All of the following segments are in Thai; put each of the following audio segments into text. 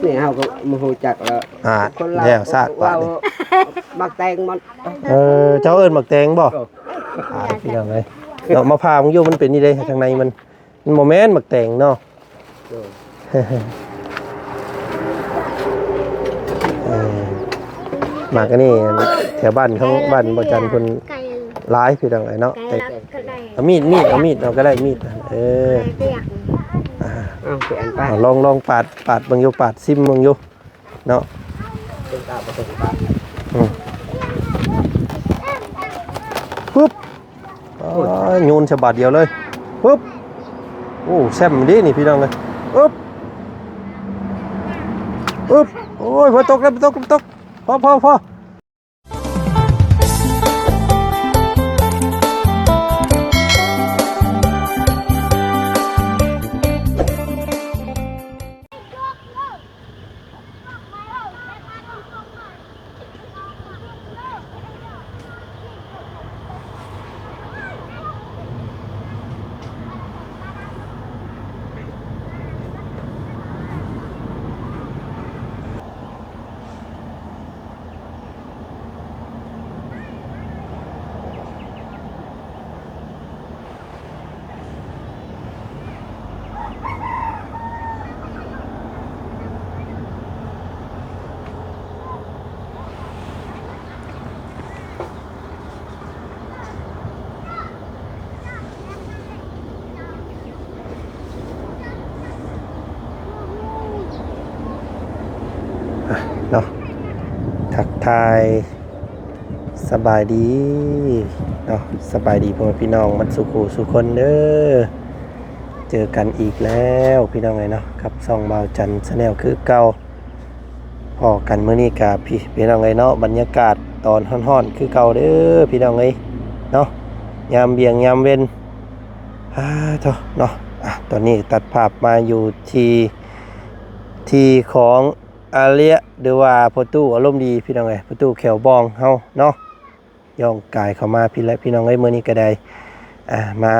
นี่เฮาก็บ่ฮู้จักแล้วคนแล้วซากว่ามักแตงมันเจ้าเอิ้นมักแตงบ่พี่น้องเอ้ยเนาะมะพร้าวมึงอยู่มันเป็นนี่เด้ข้างในมันบ่แม่นมักแตงเนาะหมากอันนี้แถวบ้านของบ้านบ่จันทร์เพิ่นหลายพี่น้องเอ้ยเนาะเอามีดเอาก็ได้มีดลองปาดเบิ่งอยู่ปาดซิมเบิ่งอยู่เนาะปึ๊บโยนฉบับเดียวเลยปึ๊บโอ้แซ่บดีนี่พี่น้องเลยปึ๊บโอ้ยพอตกแล้วตกพอเนาะทักทายสบายดีเนาะสบายดีพ่อพี่น้องมันสุคนเด้อเจอกันอีกแล้วพี่น้องไงเนาะกับซ่องบ่าวจันทร์แนลคือเก่าพอกันมื้อนี้กับพี่น้องไงเนาะบรรยากาศตอนฮ้อนๆคือเก่าเด้อพี่น้องไงเนาะยามเบียงยามเว้นเนาะตอนนี้ตัดภาพมาอยู่ที่ของอาเลียหรือว่าพ่อตู้อารมณ์ดีพี่น้องเอ้ยพ่อตู้แขวบองเฮาเนาะย่องกายเข้ามาพี่และพี่น้องเอ้ยมื้อนี้ก็ได้มา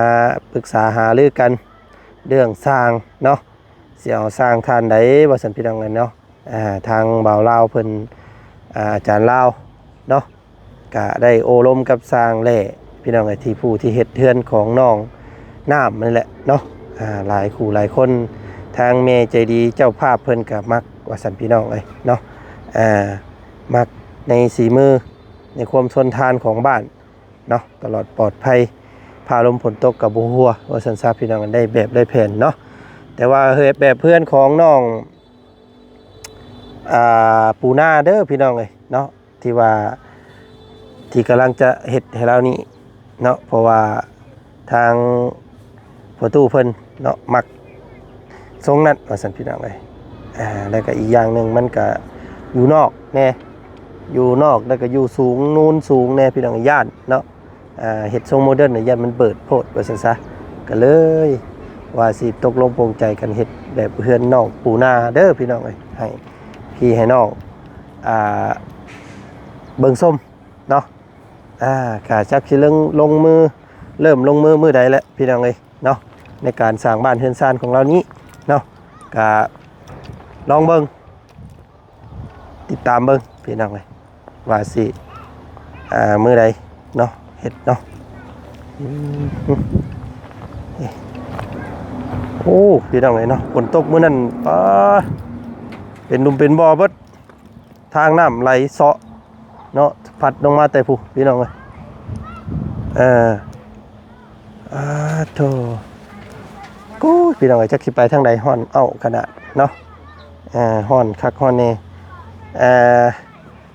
ปรึกษาหารือกันเรื่องสร้างเนาะสิเอาสร้างท่านใดบ่ซั่นพี่น้องเอ้ยเนาะทางบ่าวลาวเพิ่นอาจารย์ลาวเนาะก็ได้โอลมกับสร้างแหล่พี่น้องเอ้ยที่ผู้ที่เฮ็ดเฮือนของน้องน้ำนั่นแหละเนาะหลายคู่หลายคนทางเมใจดีเจ้าภาพเพิ่นก็มักว่าสันพี่น้องเลยเนาะมักในสีมือในความทนทานของบ้านเนาะตลอดปลอดภัยพาลมฝนตกกับบัวว่าสันซาพี่น้องกันได้แบบได้แผ่นเนาะแต่ว่าเฮ้ยแบบเพื่อนของน้องปูนาเด้อพี่น้องเลยเนาะที่กำลังจะเฮ็ดให้เรานี่เนาะเพราะว่าทางประตูเพิ่นเนาะมักทรงนั้นว่าสันพี่น้องเลยแล้วก็อีกอย่างหนึ่งมันก็อยู่นอกแน่อยู่นอกแล้วก็อยู่สูงนูนสูงแน่พี่น้องย่านเนาะเฮ็ดทรงโมเดิร์นเนี่ยย่านมันเปิดโพดว่าซั่นซะก็เลยว่าสิตกลงปรงใจกันเฮ็ดแบบเฮือนน้องปูนาเด้อพี่น้องเอ้ยให้พี่ให้น้องเบิ่งส้มเนาะก็จักสิเริ่มลงมือมื้อใดแล้วพี่น้องเอ้ยเนาะในการสร้างบ้านเฮือนซ่านของเรานี้เนาะก็ลองเบิ่งติดตามเบิ่งพี่น้องเลยว่าสิมื้อใดเนาะเฮ็ดเนาะโอ้พี่น้องเลยเนาะฝนตกมื้อนั้นเป็นดุมเป็นบ่อเบิดทางน้ำไหลเซาะเนาะพัดลงมาแต่ผู้พี่น้องเลยโธ่กูพี่น้องเลยจักสิไปทางใดฮ้อนเอ้าขนาดเนาะฮ้อนคักฮ้อนแน่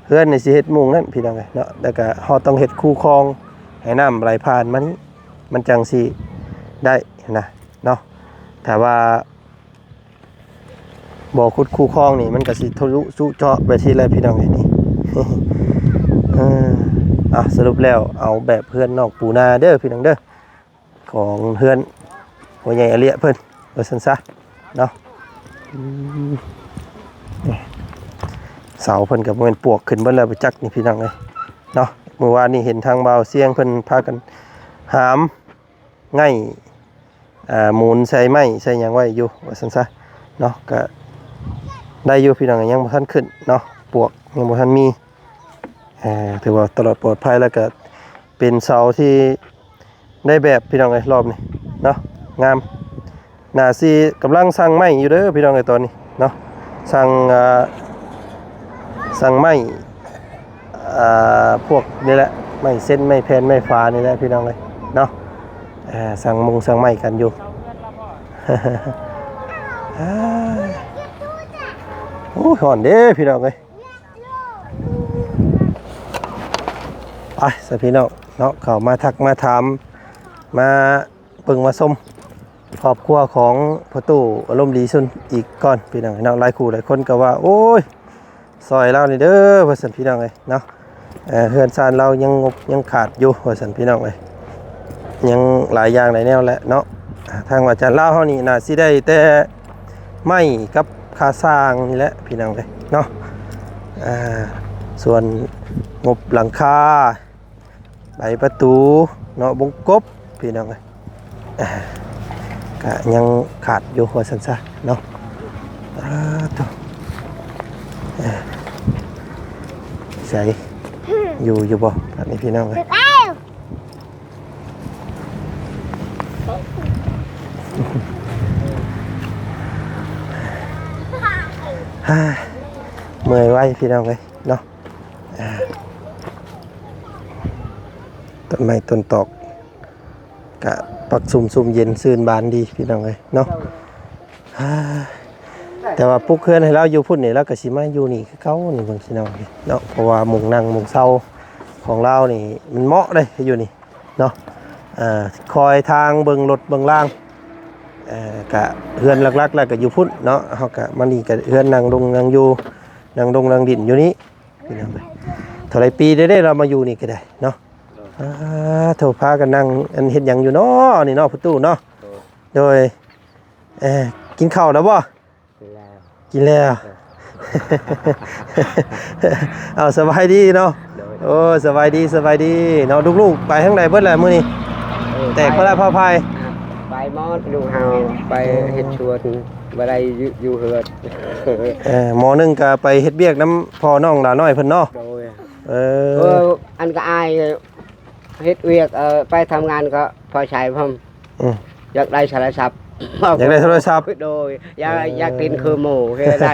เฮือนนี่สิเฮ็ดมุงนั่นพี่น้องเอ้ยเนาะแล้วก็เฮาต้องเฮ็ดคูคลองให้น้ำไหลผ่านมันจังสิได้นะเนาะถ้าว่าบ่ขุดคูคลองนี่มันก็สิทะลุสุเจาะไปที่ไรพี่น้องเอ้ยนี่ สรุปแล้วเอาแบบเฮือนนอกปูนาเด้อพี่น้องเด้อของเฮือนพ่อใหญ่อเลียเพิ่นว่าซั่นซะเนาะเสาเพิ่นกับมันปวกขึ้นเบิ่แล้วไปจักนี่พี่น้องเอ้ยเนาะเมื่อวานนี้เห็นทางเบาเสียงเพิ่นพากันหามง่าย หมุนใส่ไม้ใส่หยังไว้อยู่ว่าซั่นซะเนาะก็ได้อยู่พี่น้องยังบ่ทันขึ้นเนาะปวกยังบ่ทันมีถือว่าตลอดปลอดภัยแล้วก็เป็นเสาที่ได้แบบพี่น้องเอ้ยรอบนี้เนาะงามน่าสิกำลังสั่งไม้อยู่เด้อพี่น้องเอ้ยตอนนี้เนาะสั่งไม้พวกนี่แหละไม้เส้นไม้แผ่นไม้ฟ้านี่แหละพี่น้องเอ้ยเนาะสั่งไม้กันอยู่ โอ้ยหอนเด้พี่น้องเอ้ยไปสิพี่น้องเนาะเข้ามาทักมาถามมาเบิ่งมาชมครอบครัวของพ่อตู้อารมณ์ดีสุดอีกก่อนพี่น้องเนาะหลายคู่หลายคนก็ว่าโอ้ยซอยเรานี่เด้อว่าซั่นพี่น้องเอ้ยเนาะเฮือนซ่านเรายังงบยังขาดอยู่ว่าซั่นพี่น้องเอ้ยยังหลายอย่างหลายแนวแหละเนาะทางว่าจะเล่าเฮานี่น่าสิได้แต่ไม้กับค่าสร้างนี่แหละพี่น้องเอ้ยเนาะส่วนงบหลังคาใบประตูเนาะบงกบพี่น้องเอ้ยก็ยังขาดอยู่ว่าซั่นซะเนาะใส่อยู่บ่อันนี้พี่น้องเอ้ยเมื่อยไว้พี่น้องเลยเนาะต้นไม้ต้นตอกกะปักซุ่มเย็นซื่นบานดีพี่น้องเลยเนาะแต่ว่าปุ๊กเพื่อนให้เราอยู่พุ่นนี่แล้วก็สิมาอยู่นี่คือเขานี่เบิ่งพี่น้องเนาะเพราะว่ามุงนั่งมุงเศร้าของเรานี่มันเหมาะเลยอยู่นี่เนาะคอยทางเบิ่งรถเบิ่งล่างกะเฮือนหลักๆแล้วก็อยู่พุ่นเนาะเฮาก็มานี่ก็เฮือนนั่งลงนั่งอยู่นั่งดงนั่งดินอยู่นี่พี่น้องเท่าไรปีได้เรามาอยู่นี่ก็ได้เนาะเท่าพากันนั่งอันเฮ็ดหยังอยู่เนาะนี่เนาะพ่อตู้เนาะโดยกินข้าวแล้วบ่กินแล้ว เอาสบายดีเนาะโอ้สบายดีเนาะลูกๆไปข้างในเบิดแล้วมื้อนี้แตกพระพาพายไปมอดลูกเฮาไปเฮ็ดชวนบ่ได้อยู่เฮือนหมอนึงก็ไปเฮ็ดเวียกน้ำพ่อน้องหลาน้อยเพิ่นเนาะโดยอันก็อายเฮ็ดเวียกไปทำงานก็พอใช้พร้อมอยากได้โทรศัพท์อยากได้โทรศัพท์โดยอยากดินคือหมู่เฮ็ดได้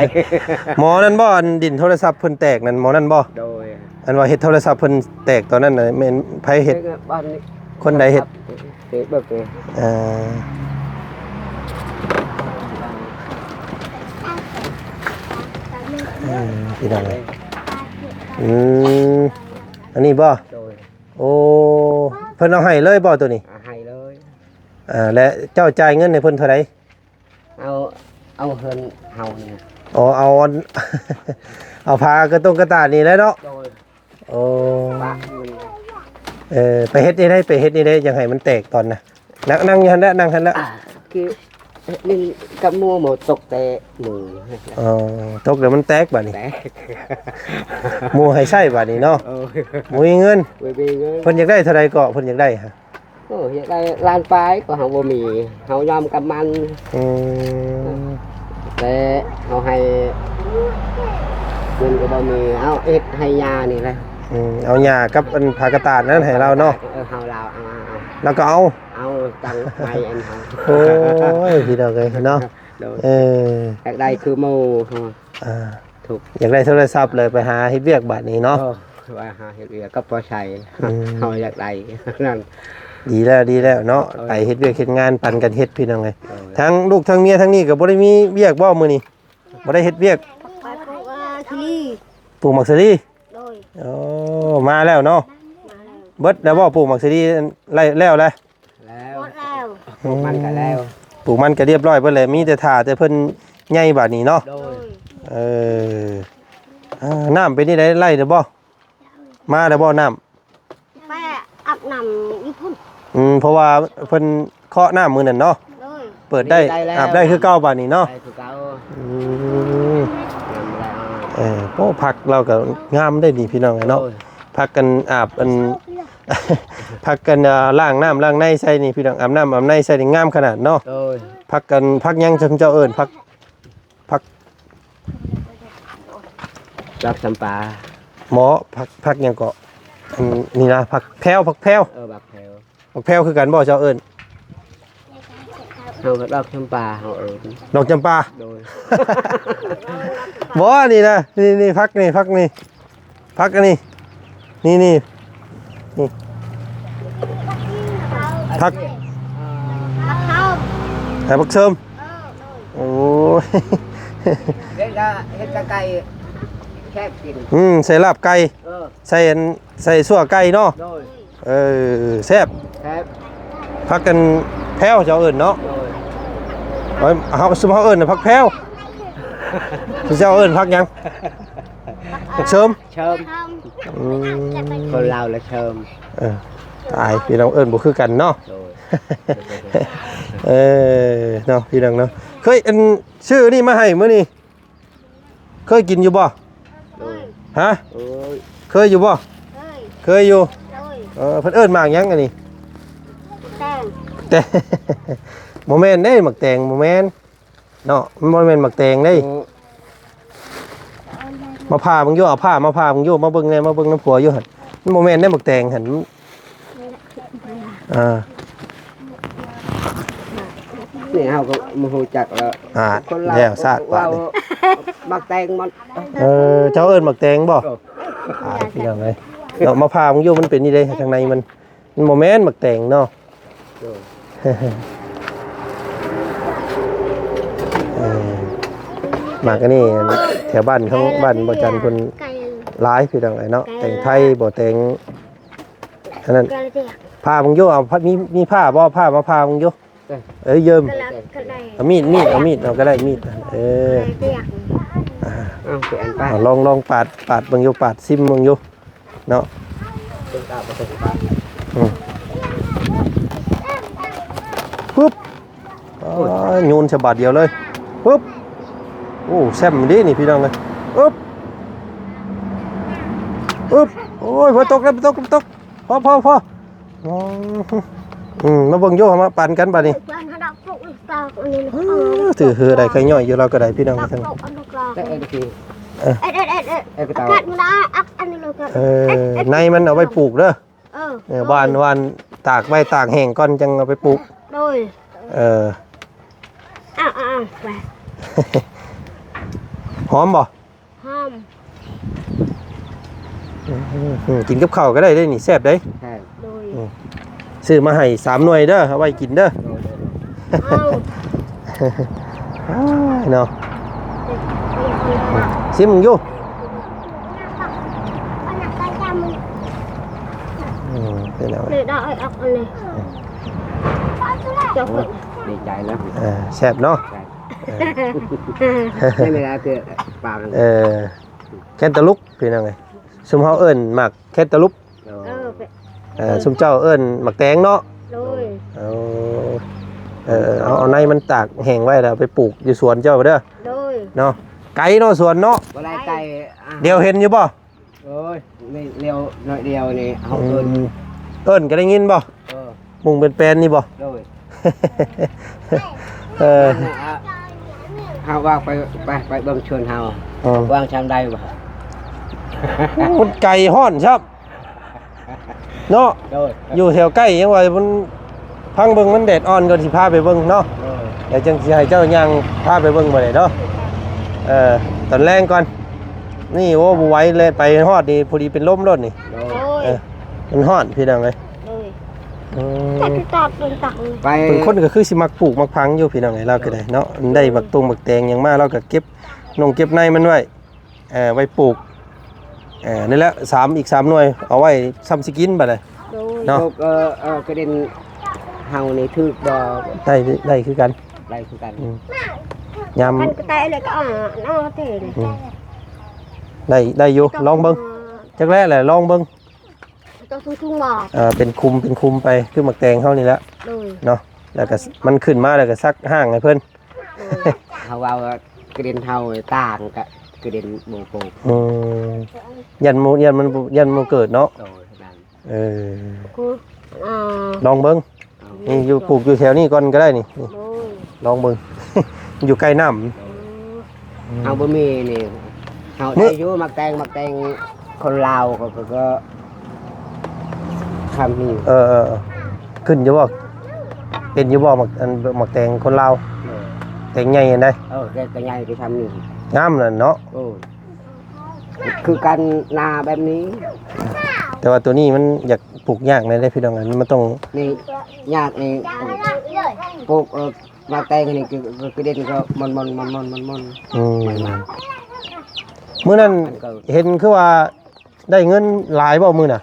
หมอนั่นบ่อันดินโทรศัพท์เพิ่นแตกนั่นหมอนั่นบ่โดยอันว่าเฮ็ดโทรศัพท์เพิ่นแตกตอนนั้นน่ะแม่นไผเฮ็ดคนใดเฮ็ดเฮ็ดแบบนี้พี่น้องอันนี้บ่โอ้เพิ่นเอาให้เลยบ่ตัวนี้ให้เลยและเจ้าจ่ายเงินให้เพิ่นเท่าไหร่เอาเฮือนเฮานี่อ๋อเอาพากระตานี่แหละเนาะโอ้ไปเฮ็ดนี่ได้จังให้มันแตกตอนน่ะนั่งอยู่หั่นแหละนั่งหั่นแหละคือนี่กับมัวหมดตกแต่มือตกเดี๋ยวมันแตกบัดนี้มัวให้ใช้บัดนี้เนาะบ่มีเงินเพิ่นอยากได้เท่าใดก็เพิ่นอยากได้ฮะอยากได้ล้านปลายก็เฮาบ่มีเฮายอมกับมันแต่เฮาให้เงินก็บ่มีเอาเอ็ดให้ยานี่แหละเอาหญ้ากับอันผากระตาดนั้นให้เราเนาะเฮาเอาแล้วก็เอาตังไปอันเฮาโอ้ยพี่น้องเอ้ยเนาะอยากได้คือหมู่ถูกอยากได้โทรศัพท์เลยไปหาเฮ็ดเวียกบัดนี้เนาะว่าหาเฮ็ดเวียกก็พอใช้เฮาอยากได้นั่นดีแล้วเนาะไปเฮ็ดเวียกเฮ็ดงานปันกันเฮ็ดพี่น้องเอ้ยทั้งลูกทั้งเมียทั้งนี้ก็บ่ได้มีเวียกบ่มื้อนี้บ่ได้เฮ็ดเวียกปลูกมักสลีโอ้มาแล้วเนาะเบิดแล้วบ่ปลูกมักสลีแล้วปลูกมันก็แล้วปลูกมันก็เรียบร้อยเบิดแล้วมีแต่ท่าแต่เพิ่นใหญ่บัดนี้เนาะน้ำเป็นนี่ได้ไล่เด้อบ่มาแล้วบ่น้ำไปอาบน้ำญี่ปุ่นเพราะว่าเพิ่นเคาะน้ำมื้อนั้นเนาะเปิดได้อาบได้คือเก่าบัดนี้เนาะคือเก่าโอ้ผักเราก็งามได้ดีพี่น้องเนาะผักกันอาบอัน พักกันล้างน้ำล้างในใส่นี่พี่น้องอาบน้ำอาบในใส่นี่งามขนาดเนาะ โดย พักกันพักยังจำเจ้าเอิญพัก รักสัมปา หมอพักยังเกาะอันนี่นะพักแพรว บักแพลว พักแพรวคือกันบ่เจ้าเอิญ เฮาก็รักสัมปาเฮาเอิ้น ดอกจำปา โดย บ่นี่นะนี่พักนี่พักนี่พักอันนี้นี่พัก เข้า แต่พักเสริมโอ้ย เฮ็ดกะไก่แคบกิน ใส่ลาบไก่ ใส่สั่วไก่เนาะ โดย แซ่บ แคบ พักกันแพ้วเจ้าเอิญเนาะ โดย เอาซุมเฮาเอิญน่ะพักแพ้วเจ้าเอิญพักยังพักเสริม เชิมคนลาวและเชิม ตายพี่น้องเอิญบ่คือกันเนาะ โดย เนาะพี่น้องเนาะเคยอันชื่อนี่มาให้มื้อนี้เคยกินอยู่บ่ โดย ฮะ โอ้ย เคยอยู่บ่ เฮ้ย เคยอยู่ โดย เพิ่นเอิ้นหมากหยังอันนี้ แตง แต่ บ่แม่นเด้หมักแตงบ่แม่นเนาะมันบ่แม่นหมักแตงเด้มาพามึงอยู่เอาผ้ามาพามึงอยู่มาเบิ่งแน่มาเบิ่งน้ำผัวอยู่หั่นมันบ่แม่นได้หมักแตงหั่นอ่า นี่เฮาก็บ่ฮู้จักแล้ว คนลาว แล้วซากว่า เว้มักแตงมัน เจ้าเอิ้นหมักแตงบ่พี่น้องเอ้ยเนาะมาพามึงอยู่มันเป็นนี่เด้ข้างในมันบ่แม่นหมักแตงเนาะ โดย หมากอันนี้แถวบ้านของบ้านบ่จันทร์เพิ่น ไก่ หลายพี่น้องเอ้ยเนาะแต่งไทยบ่แต่งอันนั้น กระเดียก ผ้ามึงอยู่เอามีผ้าบ่ผ้ามาผ้ามึงอยู่เยิม กระลักกระได เอามีดเอาก็ได้มีดกระเดียก เอ้าคืออันป้า ลองปาดเบิ่งอยู่ปาดซิมเบิ่งอยู่เนาะ เป็นตาประสบการณ์ ปึ๊บโยนฉบับเดียวเลยปึ๊บโอ้แซ่บดีนี่พี่น้องเอ้ยปึ๊บโอ้ยบ่ตกแล้วบ่ตกพอมาเบิ่งอยู่มาปั่นกันบัดนี้ เพื่อนเขาดักปลุกตาอันนี้ ถือคือได้ใครย่อยอยู่เราก็ได้พี่น้อง ดัก ทั้ง ปลุกอันนี้กลาง แต่ไอ้ที่ เอ็ด ไอ้กระเตา กัดมันได้อันนี้เลยกัน ในมันเอาไปปลูกเด้อ บ้าน วานตากไว้ตากแห้งก่อนจังเอาไปปลูก โดย ไป หอมบ่ ห้าม กินกับข้าวก็ได้เด้นี่แซ่บเด้ ใช่ โดย ซื้อมาให้3หน่วยเด้อเอาไว้กินเด้อ เอา เนาะซิมอยู่ อันนั้นก็จำ เป็นเอา เลยได้อักอันนี้จะฝึก ดีใจแล้ว แซ่บเนาะ ไม่ได้คือปาก แคนตาลูปพี่น้องเอ้ยซุมเฮาเอิ้นหมักแคนตาลูป ซุมเจ้าเอิ้นหมักแตงเนาะ โดย เอาในมันตากแห้งไว้แล้วไปปลูกอยู่สวนเจ้าเด้อ โดย เนาะไก่เนาะสวนเนาะ บ่ได้ไก่ เดี๋ยวเห็นอยู่บ่ โอ้ยนี่เดียวหน่อยเดียวนี่เฮาเอิ้น เอิ้นก็ได้ยินบ่ มุงเป็นแปลนนี่บ่ โดย เออ เฮาว่าไปเบิ่งชวนเฮาวางชามใดบ่ มันไก่ฮ้อนครับเนาะ โดย อยู่แถวใกล้ยังว่ามันพังเบิ่งมันแดดอ่อนก่อนสิพาไปเบิ่งเนาะเดี๋ยวจังสิให้เจ้าย่างพาไปเบิ่งบ่ได้เนาะตอนแรงก่อนนี่โอ้บ่ไหวเลยไปฮอดนี่พอดีเป็นลมรถนี่ โด โด ย ย มันฮ้อนพี่น้องเอ้ย โดยแต่ที่ตอดเป็นตัก ไป เป็นคนก็คือสิมักปลูกมักพังอยู่พี่น้องเอ้ยเราก็ได้เนาะได้บักตงบักแตงหยังมาเราก็เก็บเก็บในมันไว้ไว้ปลูกนี่แหละอีก3หน่วยเอาไว้ซ้ำสิกินบัดนี้ โดย เนาะ กระเด็นเฮานี่ถึกบ่ ได้คือกัน ได้คือกัน ยาม มันก็ตายเลยก็น้องเตะเลย ได้อยู่ลองเบิ่งจักแรกแหละลองเบิ่ง ต้องทุ่งหมอก เป็นคุมไปคือหมักแตงเฮานี่แหละ โดย เนาะแล้วก็มันขึ้นมาแล้วก็ซักห้างให้เพิ่น เฮาว่ากระเด็นเฮาต่างกับกระเด็นโบโป ยันมันเกิดเนาะ โดยนั่น กูอ่า ลองเบิ่งนี่อยู่ปลูกอยู่แถวนี้ก่อนก็ได้นี่นี่ โดย ลองเบิ่ง อยู่ใกล้น้ำ เอาบะหมี่นี่เอาได้อยู่มักแตงคนลาวก็ทำนี่ ขึ้นอยู่บ่เป็นอยู่บ่หมักแตงคนลาวแตงใหญ่อันใด แกก็ใหญ่ไปทำนี่ งามนั่นเนาะ คือการนาแบบนี้ แต่ว่าตัวนี้มันอยากปลูกยากเลยได้พี่น้องอันนี้มันต้อง นี่ยากนี่ปลูกมักแตงนี่คือเด่นก็มัน มื้อนั้นเห็นคือว่าได้เงินหลายบ่มื้อน่ะ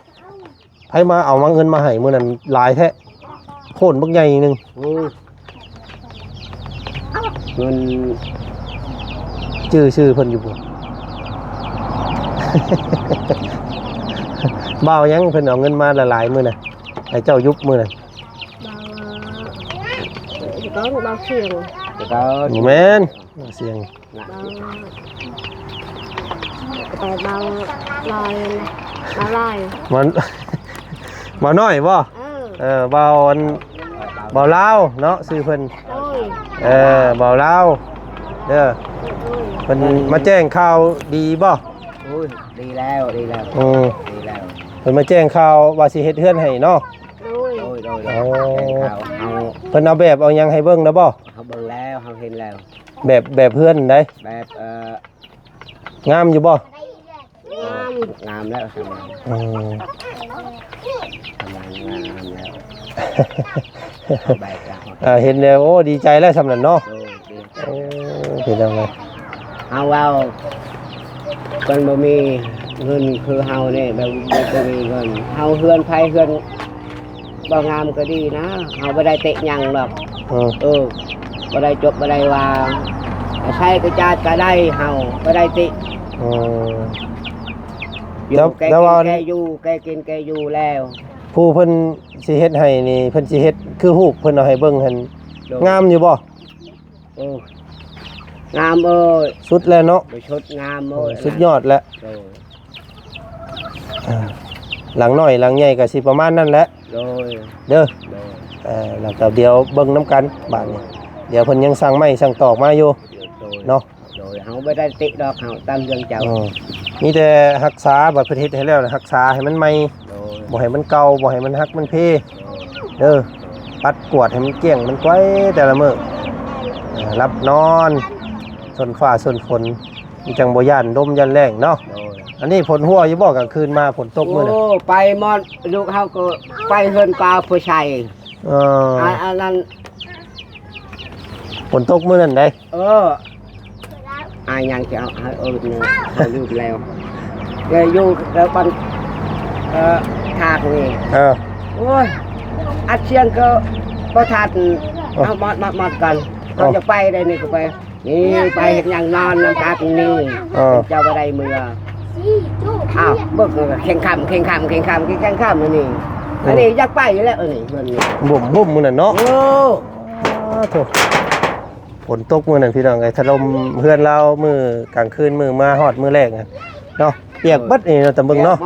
ไผมาเอาเงินมาให้มื้อนั้นหลายแท้โค่นบักใหญ่นึง เงิน ชื่อเพิ่นอยู่บ่ บ่าวยังเพิ่นเอาเงินมาหลายๆมื้อน่ะให้เจ้ายุบมื้อน่ะ เบาเสียง ก็ บ่แม่นเสียง เบาลอยเบาลอย มัน บ่น้อยบ่ บ่าวอันบ่าวลาวเนาะชื่อเพิ่น โอ้ย บ่าวลาวเด้อเพิ่นมาแจ้งข่าวดีบ่ ดีแล้ว เพิ่นมาแจ้งข่าวว่าสิเฮ็ดเฮือนให้เนาะ โอ้ย เอา เพิ่นเอาแบบเอาหยังให้เบิ่งนะบ่ เขาเบิ่งแล้วเขาเห็นแล้ว แบบเฮือนได้ แบบงามอยู่บ่ งามแล้วทำงาน อืม งามแล้วแบบ เห็นแล้วโอ้ดีใจแล้วสำนั้นเนาะเห็นแล้วไง เอาว่าคนบ่มีเงินคือเฮาเนี่ยแบบบ่มีเงินเฮาเฮือนไผเฮือนบ่งามก็ดีนะเฮาบ่ได้เตะหยังหรอกบ่ได้จบบ่ได้ว่าใช้กระจาดก็ได้เฮาบ่ได้ติแกอยู่แกกินแกอยู่แล้ว ผู้เพิ่นสิเฮ็ดให้นี่เพิ่นสิเฮ็ดคือรูปเพิ่นเอาให้เบิ่งหั่นงามอยู่บ่ งามเอ้ย สุดแล้วเนาะ ชุดงามเอ้ย สุดยอดแล้วหลังน้อยหลังใหญ่ก็สิประมาณนั้นแหละเด้อแล้วก็เดี๋ยวเบิ่งนํกันบาดนี้เดี๋ยวเพิ่นยังสั่งไม้สั่งตอกมาอยู่เนาะเฮาบ่ได้ติดอกเฮาตามเรื่องเจ้ามีแต่รักษาบัดประเทศให้แล้วรักษาให้มันใหม่บ่ให้มันเก่าบ่ให้มันหักมันเพเด้อปัดกวาดให้มันเกลี้ยงมันก้อยแต่ละมื้อรับนอนฝนฟ้าฝนฝนมีจังบ่ย่านลมย่านแรงเนาะอันนี้ฝนหัวอยู่บ่กลางคืนมาฝนตกมื้อน่ะไปหมดลูกเฮาก็ไปเฮือนกาผู้ชายอันนั้นฝนตกมื้อนั้นได้ยังจะเอาเนี่ยเอาลูกแล้วอยู่แล้วปันทากนี่โอ้ยอัดเชียงก็ทัดเอามอดกันเราจะไปได้นี่ก็ไปนี่ไปเห็นอย่างนอนน้ำตาตรงนี้เจ้าอะไรมือเบิกแข่งขันนี่อันนี้อยากไปแล้วนี่เงินนี่บุ่มมื้อนั้นเนาะโธ่ฝนตกมื้อนั้นพี่น้องไอ้ถล่มเฮือนเรามื้อกลางคืนมื้อมาฮอดมื้อแรกเนาะเปียกเบิดนี่เนาะตะบึงเนาะ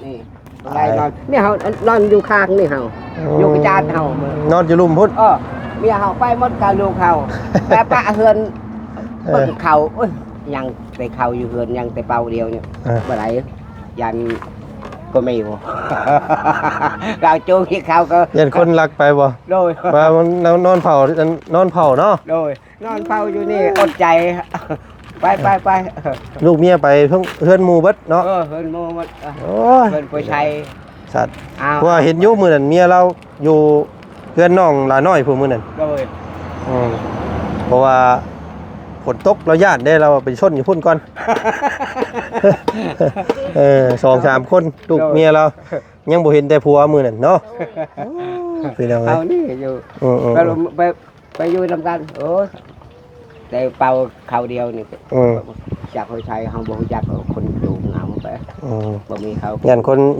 นี่อะไรนอนเนี่ยเฮานอนอยู่ข้างนี่เฮาอยู่กระจาดเฮานอนอยู่ลุ่มพุ่นเมียเฮาไปหมดกับลูกเฮาแต่ปะเฮือนเปิดเขายังไปเขาอยู่เฮือนยังแต่เป่าเดียวเนี่ยบ่ได้ยันก็ไม่อยู่เราจูงที่เขาก็ยันคนรักไปบ่โดยว่ามันนอนเผาเนาะโดยนอนเผาอยู่นี่อดใจไปลูกเมียไปเพื่อนหมู่เบิดเนาะเพื่อนหมู่หมดโอ้ยเพื่อนผู้ชายสัตว์ว่าเห็นอยู่มื้อนั้นเมียเราอยู่เพื่อนน้องหลาน้อยผู้มื้อนั้นโดยเพราะว่าฝนตกเราย่านได้เราไปชนอยู่พุ่นก่อน2-3 คนลูกเมียเรายังบ่เห็นแต่ผัวมื้อนั้นเนาะพี่น้องเอานี่อยู่ไปอยู่นำกันโอ้แต่เป่าเขาเดียวนี่จากผู้ชายเฮาบ่รู้จักคนจูงเอาไปบ่มีเขายั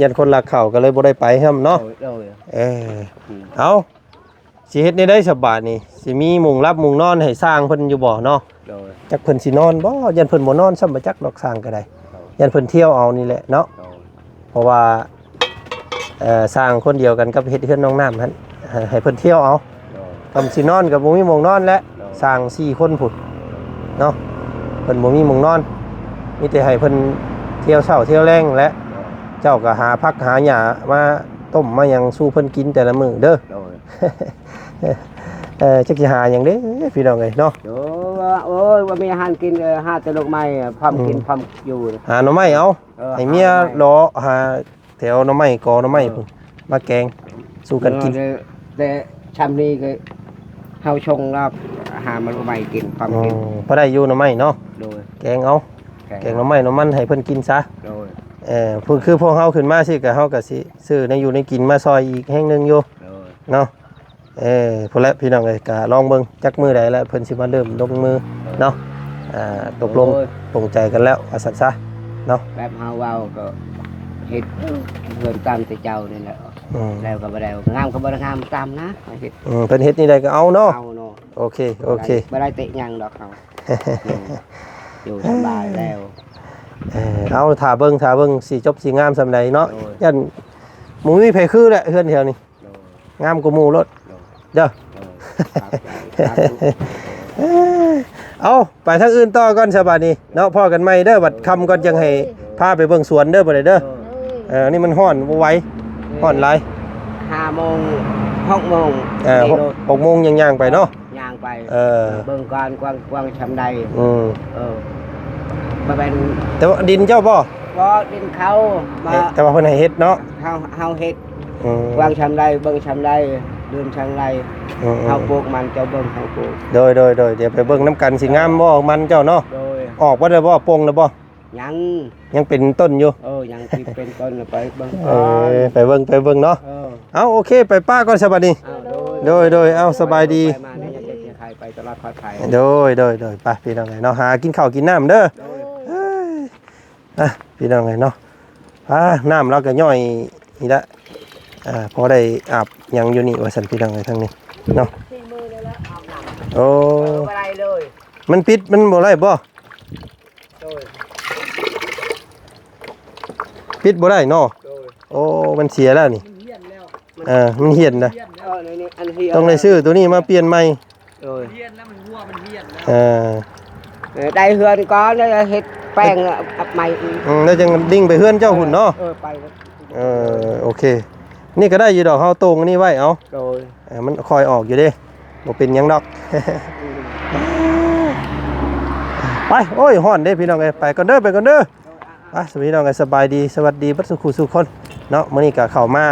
นคนรักเขาก็เลยบ่ได้ไปครับเนาะเอาสิเฮ็ดได้ฉบับนี้สิมีมุงรับมุงนอนให้สร้างเพิ่นอยู่บ่เนาะจักเพิ่นสินอนบ่ยันเพิ่นบ่นอนซ้ำบ่จักดอกสร้างก็ได้ยันเพิ่นเที่ยวเอานี่แหละเนาะเพราะว่า สร้างคนเดียวกันกับเฮ็ดเฮือนน้องน้ำหั่นให้เพิ่นเที่ยวเอากำสินอนกับบ่มีหม้องนอนแล้วสร้าง4คนพุ่นเนาะเพิ่นบ่มีหม้องนอนมีแต่ให้เพิ่นเที่ยวเช้าเที่ยวแลงและเจ้าก็หาผักหาหญ้ามาต้มมาหยังสู่เพิ่นกินแต่ละมื้อเด้อ จักสิหาหยังเด้พี่น้องเอ้ยเนาะ โอ้ยว่ามีอาหารกินหาแต่ลูกไม้พร้อมกินพร้อมอยู่ หาหน่อไม้เอาให้เมียรอหาแถวหน่อไม้กอหน่อไม้พุ่นมาแกงสู่กันกิน แต่ชำนี้ก็เฮาชงแล้วหามันลูกไม้กินพร้อมกิน พอได้อยู่หน่อไม้เนาะ โดย แกงเอาแกงหน่อไม้หน่อมันให้เพิ่นกินซะ โดย คือพวกเฮาขึ้นมาสิก็เฮาก็สิซื้อในอยู่ในกินมาซอยอีกแห่งหนึงอยู่ โดย เนาะพุ่นแหละพี่น้องเอ้ยก็ลองเบิ่งจักมื้อใดแล้วเพิ่นสิมาเริ่มลงมือเนาะตกลงปรงใจกันแล้วว่าซั่นซะเนาะ แบบเฮาเว้าก็เฮ็ดเพิ่นตามแต่เจ้านี่แหละแล้วก็บ่ได้งามก็บ่ได้งามตามนะเฮ็ด เพิ่นเฮ็ดนี่ได้ก็เอาเนาะ เอาเนาะ โอเคบ่ได้เตะหยังดอกเฮาอยู่สบายแล้ว เอาถ่าเบิ่งสิจบสิงามซำใดเนาะยันหมู่มีไผคือแหละเฮือนแถวนี้งามกว่าหมู่รถเด้อ เอาไปทางอื่นต่อก่อนสบายนี้เนาะพ่อกันใหม่เด้อบัดค่ำก่อนจังให้พาไปเบิ่งสวนเด้อบ่ได้เด้อนี่มันฮ้อนบ่ไหวฮ้อนหลาย 5 โมง 6 โมง 6 โมงย่างๆไปเนาะ ย่างไป เ เบิ่งก่อนกว้างชำใดมาเป็น แต่ว่าดินเจ้าบ่ บ่ดินเขามา แต่ว่าเพิ่นให้เฮ็ดเนาะ เฮาเฮ็ดกว้างชำใดเบิ่งชำใดเดินชำใดเฮาปลูกมันเจ้าเบิ่งเฮาปลูก โดยเดี๋ยวไปเบิ่งน้ำกันสิงามบ่มันเจ้าเนาะ โดย ออกบ่ได้บ่ปงแล้วบ่ ยัง เป็นต้นอยู่ ยังที่เป็นต้นไปเบิ่ง ไปเบิ่งเนาะเอาโอเคไปป้าก่อนสบายดีโดยเอาสบายดี มาเนี่ยจะใครไปตลอดปลอดภัย โดยไปพี่น้องเนาะหากินข้าวกินน้ำเด้อพี่น้องเนาะน้ำเราก็ย่อยนี่ละพอได้อาบยังอยู่นี่ว่าสันพี่น้องทั้งนี้เนาะโอ้มันปิดมันบ่ได้บ่ปิดบ่ได้เนาะโอ้มันเสียแล้วนี่มันเหี่ยนนะต้องได้ซื้อตัวนี้มาเปลี่ยนใหม่ได้เฮือนcóเฮ็ดแป้งอับใหม่แล้วจังดิ่งไปเฮือนเจ้าหุ่นเนาะไปโอเคนี่ก็ได้อยู่ดอกเฮาตรงนี่ไว้เอามันคอยออกอยู่เด้บ่เป็นหยังดอกไปโอ้ยฮ้อนเด้พี่น้องเอ้ยไปก่อนเด้อไปสวัสดีน้องเอ้ยสบายดีสวัสดีบัดสุขุสุขคนเนาะมื้อนี้ก็เข้ามา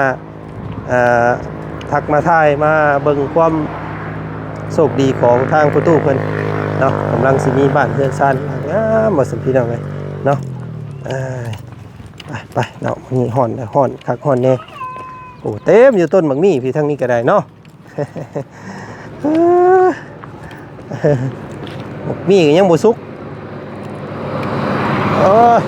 ทักมาทายมาเบิ่งความโชคดีของทางประตูเพิ่นเนาะกำลังสิมีบ้านเฮือนซ่านงามบ่ซั่นพี่น้องเอ้ยเนาะไปเนาะนี่ฮ้อนคักฮ้อนแน่โอ้เต็มอยู่ต้นบักมี่พี่ทางนี้ก็ได้เนาะบักมี่ก็ยังบ่สุกโอ้ย